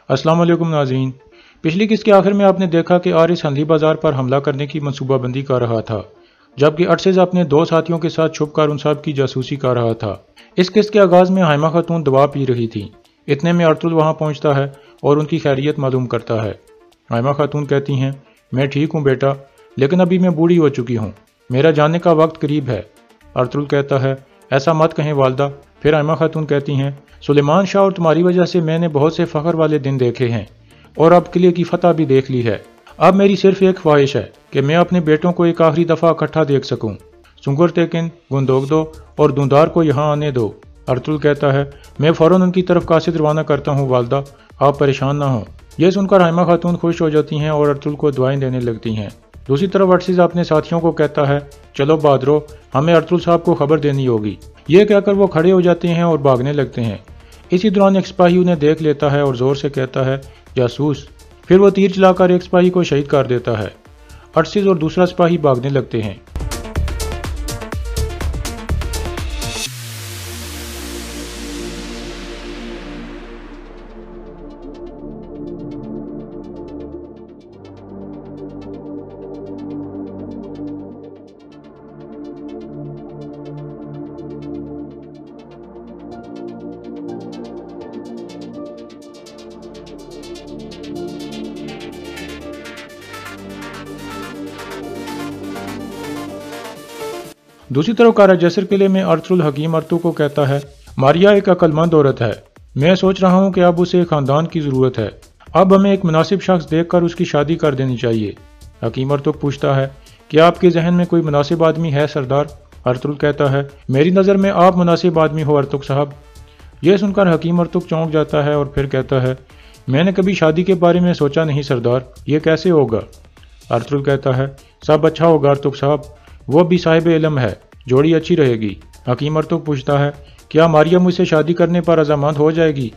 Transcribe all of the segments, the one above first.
अस्सलाम वालेकुम नाज़रीन। पिछली किस्त के आखिर में आपने देखा कि आरिस हंदी बाजार पर हमला करने की मनसूबाबंदी कर रहा था, जबकि अरसेज अपने दो साथियों के साथ छुपकर उन सब की जासूसी कर रहा था। इस किस्त के आगाज़ में हाइमा खातून दवा पी रही थी। इतने में अर्तुल वहाँ पहुँचता है और उनकी खैरियत मालूम करता है। हाइमा खातून कहती हैं, मैं ठीक हूँ बेटा, लेकिन अभी मैं बूढ़ी हो चुकी हूँ, मेरा जाने का वक्त करीब है। अर्तुल कहता है, ऐसा मत कहें वालदा। फिर हाइमा खातून कहती हैं, सुलेमान शाह और तुम्हारी वजह से मैंने बहुत से फ़ख्र वाले दिन देखे हैं और अब किले की फतह भी देख ली है। अब मेरी सिर्फ एक ख्वाहिश है कि मैं अपने बेटों को एक आखिरी दफ़ा इकट्ठा देख सकूं। सुंगर तेकिन, गुंदोगदो और दूंदार को यहाँ आने दो। अर्तुल कहता है, मैं फ़ौरन उनकी तरफ कासिद रवाना करता हूँ वालदा, आप परेशान ना हों। यह सुनकर हाइमा खातून खुश हो जाती हैं और अर्तुल को दुआएं देने लगती हैं। दूसरी तरफ अरसेज अपने साथियों को कहता है, चलो बहादुरो, हमें अर्तुल साहब को खबर देनी होगी। ये कहकर वो खड़े हो जाते हैं और भागने लगते हैं। इसी दौरान एक सिपाही उन्हें देख लेता है और जोर से कहता है, जासूस। फिर वो तीर चलाकर एक सिपाही को शहीद कर देता है। अरसेज और दूसरा सिपाही भागने लगते हैं। दूसरी तरफ कारा जैसर किले में अर्तुल हकीम अर्तु को कहता है, मारिया एक अक्लमंद औरत है, मैं सोच रहा हूँ कि अब उसे खानदान की ज़रूरत है। अब हमें एक मुनासिब शख्स देखकर उसकी शादी कर देनी चाहिए। हकीम अर्तु पूछता है, क्या आपके जहन में कोई मुनासिब आदमी है सरदार? अर्तुल कहता है, मेरी नज़र में आप मुनासिब आदमी हो अर्तुक साहब। यह सुनकर हकीम अर्तुक चौंक जाता है और फिर कहता है, मैंने कभी शादी के बारे में सोचा नहीं सरदार, ये कैसे होगा? अर्तुल कहता है, सब अच्छा होगा अर्तुक साहब, वो भी साहिब इल्म है, जोड़ी अच्छी रहेगी। हकीम अर्तुक पूछता है, क्या मारिया मुझसे शादी करने पर रजामंद हो जाएगी?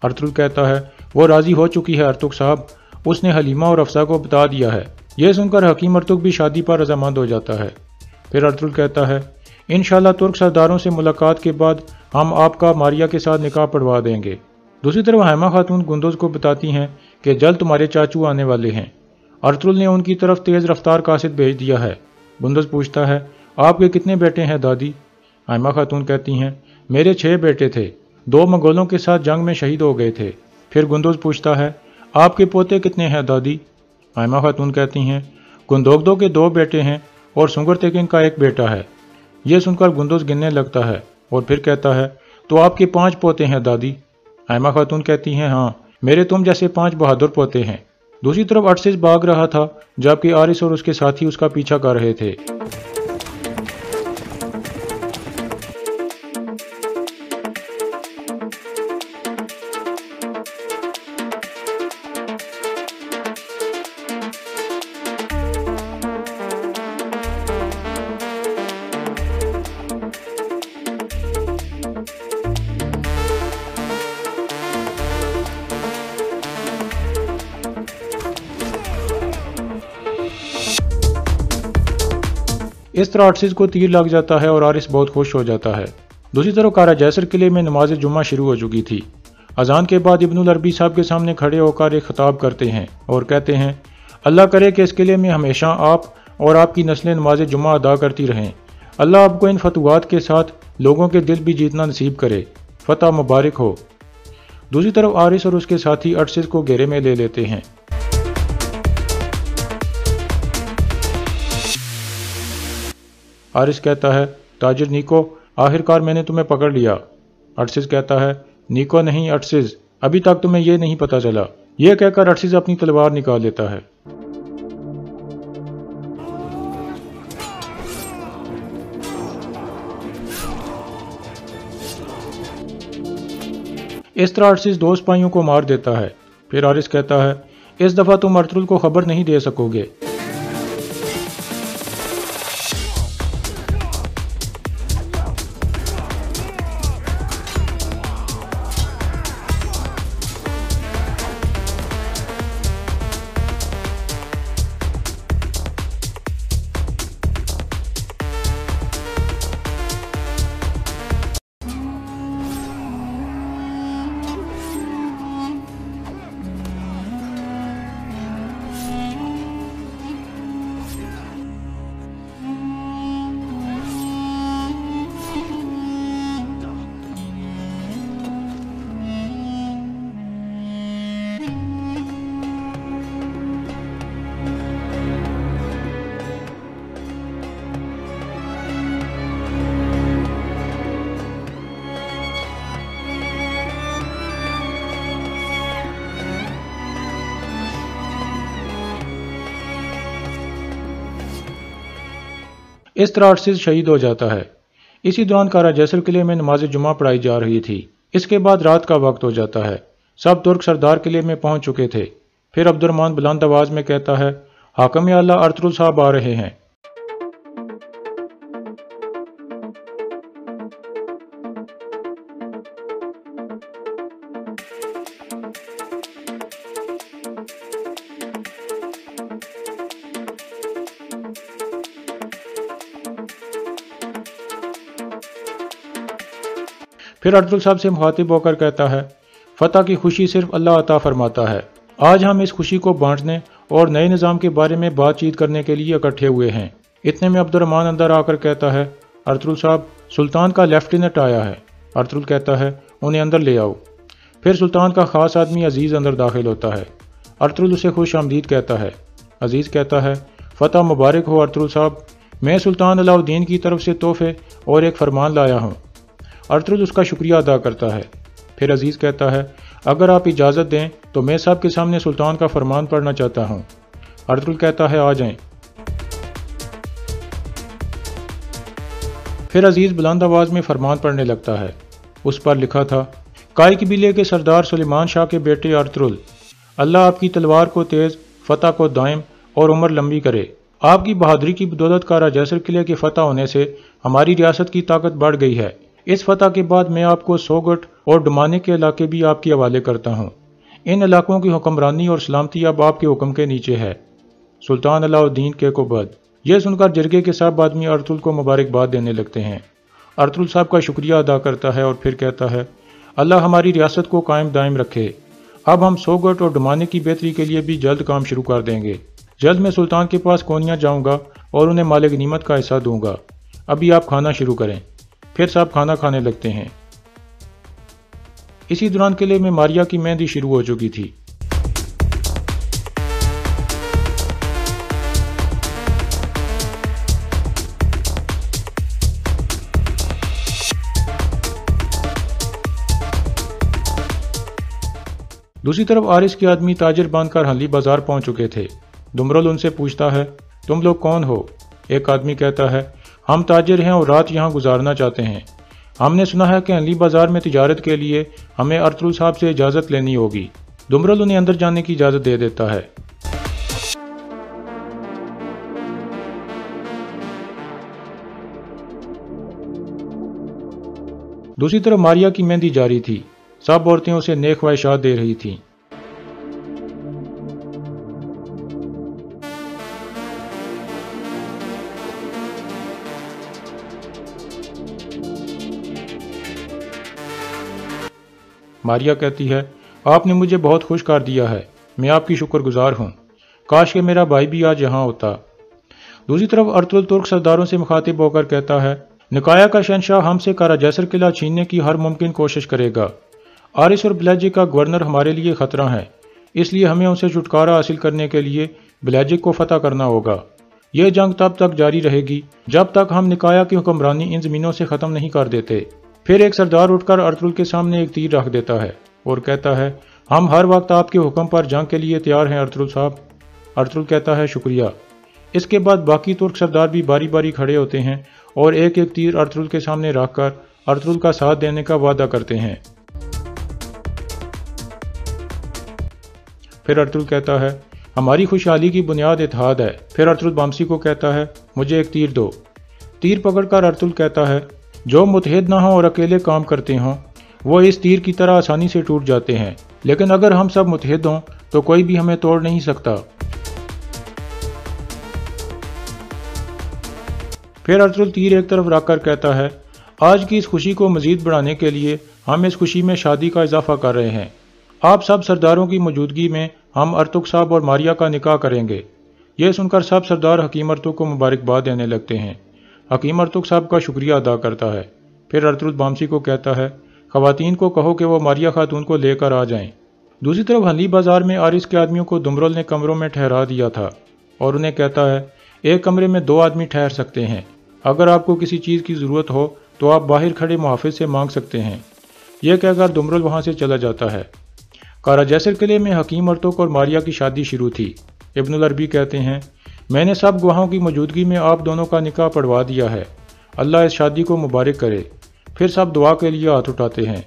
अर्तुल कहता है, वो राजी हो चुकी है अर्तुक साहब, उसने हलीमा और अफसा को बता दिया है। यह सुनकर हकीम अर्तुक भी शादी पर रजामंद हो जाता है। फिर अर्तुल कहता है, इंशाल्लाह तुर्क सरदारों से मुलाकात के बाद हम आपका मारिया के साथ निकाह पढ़वा देंगे। दूसरी तरफ हाइमा खातून गुंदोज को बताती हैं कि जल्द तुम्हारे चाचू आने वाले हैं। अर्तुल ने उनकी तरफ तेज़ रफ्तार कासिद भेज दिया है। गुंदोज पूछता है, आपके कितने बेटे हैं दादी? हाइमा खातून कहती हैं, मेरे 6 बेटे थे, 2 मंगोलों के साथ जंग में शहीद हो गए थे। फिर गुंदोज पूछता है, आपके पोते कितने हैं दादी? हाइमा खातून कहती हैं, गुंदोगदो के 2 बेटे हैं और सुंगर तेकिन का 1 बेटा है। यह सुनकर गुंदोज गिनने लगता है और फिर कहता है, तो आपके 5 पोते हैं दादी? हाइमा खातून कहती हैं, हाँ, मेरे तुम जैसे 5 बहादुर पोते हैं। दूसरी तरफ अरसेज भाग रहा था, जबकि आरिस और उसके साथी उसका पीछा कर रहे थे। इस तरह अरसेज को तीर लग जाता है और आरिस बहुत खुश हो जाता है। दूसरी तरफ कारा जैसर किले में नमाज जुम्मा शुरू हो चुकी थी। अजान के बाद इब्नुल अरबी साहब के सामने खड़े होकर एक खिताब करते हैं और कहते हैं, अल्लाह करे कि इस किले में हमेशा आप और आपकी नस्लें नमाज जुम्मा अदा करती रहें। अल्लाह आपको इन फतवात के साथ लोगों के दिल भी जीतना नसीब करे। फतह मुबारक हो। दूसरी तरफ आरिस और उसके साथी अरसेज को घेरे में ले लेते हैं। आरिस कहता है, ताजिर नीको, आखिरकार मैंने तुम्हें पकड़ लिया। अरसेज कहता है, नीको नहीं अरसेज, अभी तक तुम्हें यह नहीं पता चला। यह कहकर अरसेज अपनी तलवार निकाल लेता है। इस तरह अरसेज 2 सिपाहियों को मार देता है। फिर आरिस कहता है, इस दफ़ा तुम अर्तुल को खबर नहीं दे सकोगे। इस तरह अर्सिज शहीद हो जाता है। इसी दौरान कारा जैसर किले में नमाज जुमा पढ़ाई जा रही थी। इसके बाद रात का वक्त हो जाता है। सब तुर्क सरदार किले में पहुंच चुके थे। फिर अब्दुर्रहमान बुलंद आवाज में कहता है, हाकम आला अर्तुल साहब आ रहे हैं। फिर अर्तुल साहब से मुखातिब होकर कहता है, फतह की खुशी सिर्फ अल्लाह अता फरमाता है। आज हम इस खुशी को बांटने और नए निज़ाम के बारे में बातचीत करने के लिए इकट्ठे हुए हैं। इतने में अब्दुर्रहमान अंदर आकर कहता है, अर्तुल साहब, सुल्तान का लेफ्टिनेंट आया है। अर्तुल कहता है, उन्हें अंदर ले आओ। फिर सुल्तान का खास आदमी अजीज़ अंदर दाखिल होता है। अर्तुल उसे खुश आमदीद कहता है। अजीज़ कहता है, फतह मुबारक हो अर्तुल साहब, मैं सुल्तान अलाउद्दीन की तरफ से तोहफे और एक फरमान लाया हूँ। अर्तुल उसका शुक्रिया अदा करता है। फिर अजीज़ कहता है, अगर आप इजाज़त दें तो मैं सब के सामने सुल्तान का फरमान पढ़ना चाहता हूँ। अर्तुल कहता है, आ जाएं। फिर अजीज़ बुलंद आवाज़ में फरमान पढ़ने लगता है। उस पर लिखा था, काई कबीले के सरदार सुलेमान शाह के बेटे अर्तुल, अल्लाह आपकी तलवार को तेज़, फतह को दायम और उम्र लंबी करे। आपकी बहादुरी की बदौलत कारा जैसर किले के फतह होने से हमारी रियासत की ताकत बढ़ गई है। इस फतह के बाद मैं आपको सोगट और डुमाने के इलाके भी आपके हवाले करता हूँ। इन इलाकों की हुक्मरानी और सलामती अब आपके हुक्म के नीचे है। सुल्तान अलाउद्दीन के कोबद। यह सुनकर जिरगे के सब आदमी अर्तुल को मुबारकबाद देने लगते हैं। अर्तुल साहब का शुक्रिया अदा करता है और फिर कहता है, अल्लाह हमारी रियासत को कायम दायम रखे। अब हम सोगट और डुमाने की बेहतरी के लिए भी जल्द काम शुरू कर देंगे। जल्द मैं सुल्तान के पास कोनिया जाऊँगा और उन्हें माल गनीमत का हिस्सा दूंगा। अभी आप खाना शुरू करें। फिर सब खाना खाने लगते हैं। इसी दौरान किले में मारिया की मेहंदी शुरू हो चुकी थी। दूसरी तरफ आरिस के आदमी ताजिर बांधकर हल्ली बाजार पहुंच चुके थे। दुमरल उनसे पूछता है, तुम लोग कौन हो? एक आदमी कहता है, हम ताजिर हैं और रात यहाँ गुजारना चाहते हैं। हमने सुना है कि हल्ली बाजार में तिजारत के लिए हमें अर्तुल साहब से इजाज़त लेनी होगी। दुमरल उन्हें अंदर जाने की इजाज़त दे देता है। दूसरी तरफ मारिया की मेहंदी जारी थी। सब औरतें उसे नेक ख्वाहिशात दे रही थीं। मारिया कहती है, आपने मुझे बहुत खुश कर दिया है। मैं आपकी शुक्रगुजार हूँ। काश के मेरा भाई भी आज यहाँ होता। दूसरी तरफ अर्तुल तुर्क सरदारों से मुखातिब होकर कहता है, निकाया का शहंशाह हमसे कारा जैसर किला छीनने की हर मुमकिन कोशिश करेगा। आरिस और बिलाजिक का गवर्नर हमारे लिए खतरा है, इसलिए हमें उनसे छुटकारा हासिल करने के लिए बिलाजिक को फतह करना होगा। यह जंग तब तक जारी रहेगी जब तक हम निकाया की हुक्मरानी इन जमीनों से ख़त्म नहीं कर देते। फिर एक सरदार उठकर अर्तुल के सामने एक तीर रख देता है और कहता है, हम हर वक्त आपके हुक्म पर जंग के लिए तैयार हैं अर्तुल साहब। अर्तुल कहता है, शुक्रिया। इसके बाद बाकी तुर्क सरदार भी बारी बारी खड़े होते हैं और एक एक तीर अर्तुल के सामने रखकर अर्तुल का साथ देने का वादा करते हैं। फिर अर्तुल कहता है, हमारी खुशहाली की बुनियाद इत्तेहाद है। फिर अर्तुल बामसी को कहता है, मुझे एक तीर दो। तीर पकड़कर अर्तुल कहता है, जो मुतहद ना हो और अकेले काम करते हों वो इस तीर की तरह आसानी से टूट जाते हैं, लेकिन अगर हम सब मुतहद हों तो कोई भी हमें तोड़ नहीं सकता। फिर अर्तुल तीर एक तरफ रखकर कहता है, आज की इस खुशी को मजीद बढ़ाने के लिए हम इस खुशी में शादी का इजाफा कर रहे हैं। आप सब सरदारों की मौजूदगी में हम अर्तुल साहब और मारिया का निकाह करेंगे। यह सुनकर सब सरदार हकीम अर्तुल को मुबारकबाद देने लगते हैं। हकीम अर्तुल साहब का शुक्रिया अदा करता है। फिर अर्तुल बामसी को कहता है, खवातीन को कहो कि वो मारिया खातून को लेकर आ जाएं। दूसरी तरफ हल्ली बाजार में आरिस के आदमियों को दुमरल ने कमरों में ठहरा दिया था और उन्हें कहता है, एक कमरे में 2 आदमी ठहर सकते हैं। अगर आपको किसी चीज़ की ज़रूरत हो तो आप बाहर खड़े मुहाफिज से मांग सकते हैं। यह कहकर दुमरल वहाँ से चला जाता है। कारा जैसर किले में हकीम अर्तुल और मारिया की शादी शुरू थी। इब्नुल अरबी कहते हैं, میں نے سب گواہوں کی موجودگی میں آپ دونوں کا نکاح پڑھوا دیا ہے، اللہ اس شادی کو مبارک کرے۔ پھر سب دعا کے لیے ہاتھ اٹھاتے ہیں۔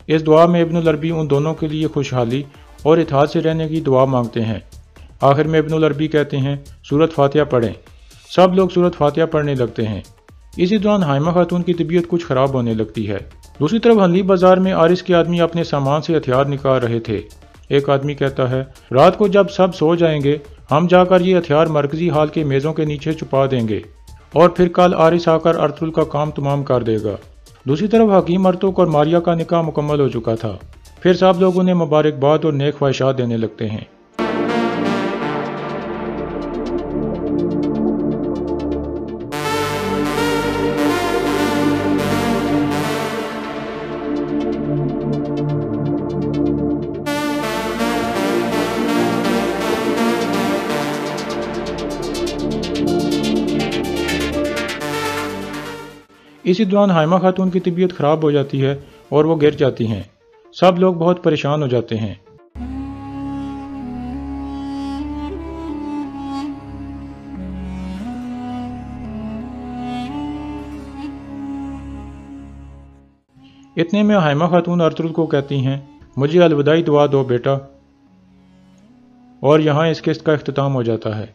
اس دعا میں ابن العربی ان دونوں کے لیے خوشحالی اور اتحاد سے رہنے کی دعا مانگتے ہیں۔ آخر میں ابن العربی کہتے ہیں سورۃ فاتحہ پڑھیں۔ سب لوگ سورۃ فاتحہ پڑھنے لگتے ہیں۔ اسی دوران حائمہ خاتون کی طبیعت کچھ خراب ہونے لگتی ہے۔ دوسری طرف ہنلی بازار میں عارض کے آدمی اپنے سامان سے ہتھیار نکال رہے تھے۔ ایک آدمی کہتا ہے رات کو جب سب سو جائیں گے ہم جا کر یہ ہتھیار مرکزی ہال کے میزوں کے نیچے چھپا دیں گے اور پھر کل عارض آ کر ارطغرل کا کام تمام کر دے گا۔ دوسری طرف حکیم ارطغرل اور ماریا کا نکاح مکمل ہو چکا تھا۔ پھر سب لوگ انہیں مبارکباد اور نیک خواہشات دینے لگتے ہیں۔ اسی دوران حائمہ خاتون کی طبیعت خراب ہو جاتی ہے اور وہ گر جاتی ہیں۔ سب لوگ بہت پریشان ہو جاتے ہیں۔ اتنے میں حائمہ خاتون ارطغرل کو کہتی ہیں مجھے الوداعی دعا دو بیٹا، اور یہاں اس قسط کا اختتام ہو جاتا ہے۔